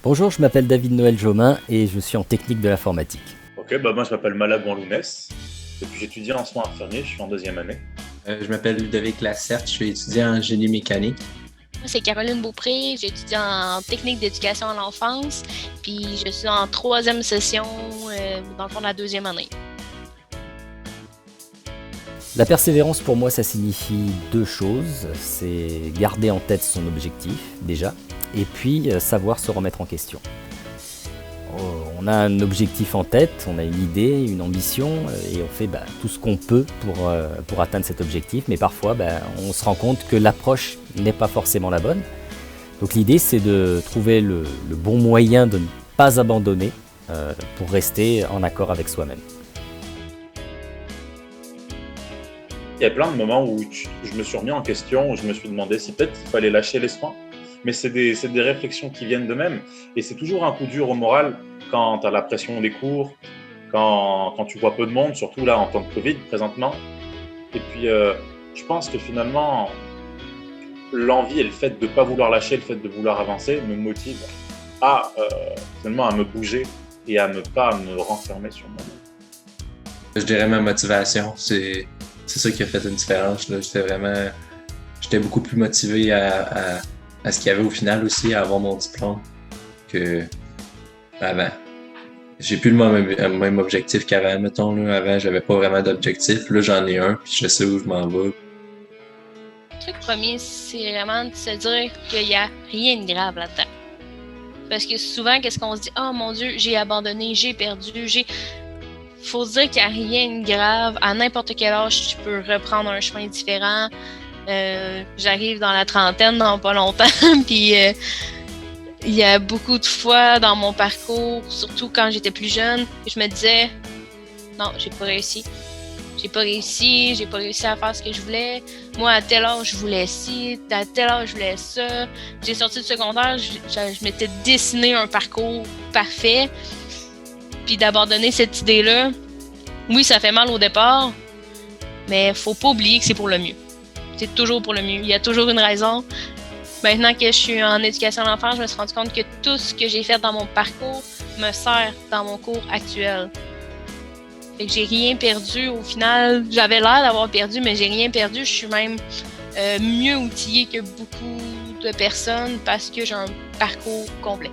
Bonjour, je m'appelle David Noël Jomain et je suis en technique de l'informatique. Ok, bah moi je m'appelle Malab Lounès, et puis j'étudie en soins infirmiers, je suis en deuxième année. Je m'appelle Ludovic Lacerte, je suis étudiant en génie mécanique. Moi, c'est Caroline Beaupré, j'étudie en technique d'éducation à l'enfance, puis je suis en troisième session, dans le fond de la deuxième année. La persévérance pour moi ça signifie deux choses, c'est garder en tête son objectif déjà, et puis savoir se remettre en question. On a un objectif en tête, on a une idée, une ambition, et on fait tout ce qu'on peut pour atteindre cet objectif, mais parfois on se rend compte que l'approche n'est pas forcément la bonne. Donc l'idée c'est de trouver le bon moyen de ne pas abandonner pour rester en accord avec soi-même. Il y a plein de moments où je me suis remis en question, où je me suis demandé si peut-être il fallait lâcher les soins. Mais c'est des réflexions qui viennent d'eux-mêmes. Et c'est toujours un coup dur au moral quand tu as la pression des cours, quand tu vois peu de monde, surtout là en temps de Covid présentement. Et puis je pense que finalement, l'envie et le fait de ne pas vouloir lâcher, le fait de vouloir avancer me motive finalement à me bouger et à ne pas me renfermer sur moi-même. Je dirais ma motivation, c'est ça qui a fait une différence. Là. J'étais beaucoup plus motivé à ce qu'il y avait au final aussi, à avoir mon diplôme que avant. J'ai plus le même objectif qu'avant, mettons. Là. Avant, j'avais pas vraiment d'objectif. Là, j'en ai un, puis je sais où je m'en vais. Le truc premier, c'est vraiment de se dire qu'il n'y a rien de grave là-dedans. Parce que souvent, qu'est-ce qu'on se dit? « Oh mon Dieu, j'ai abandonné, j'ai perdu, Faut se dire qu'il n'y a rien de grave. À n'importe quel âge, tu peux reprendre un chemin différent. J'arrive dans la trentaine dans pas longtemps, puis il y a beaucoup de fois dans mon parcours, surtout quand j'étais plus jeune, que je me disais « Non, j'ai pas réussi. J'ai pas réussi à faire ce que je voulais. Moi, à tel âge, je voulais ci, à tel âge, je voulais ça. » J'ai sorti du secondaire, je m'étais dessiné un parcours parfait. Puis d'abandonner cette idée-là, oui, ça fait mal au départ, mais faut pas oublier que c'est pour le mieux. C'est toujours pour le mieux. Il y a toujours une raison. Maintenant que je suis en éducation à l'enfant, je me suis rendu compte que tout ce que j'ai fait dans mon parcours me sert dans mon cours actuel. Fait que j'ai rien perdu. Au final, j'avais l'air d'avoir perdu, mais j'ai rien perdu. Je suis même mieux outillée que beaucoup de personnes parce que j'ai un parcours complet.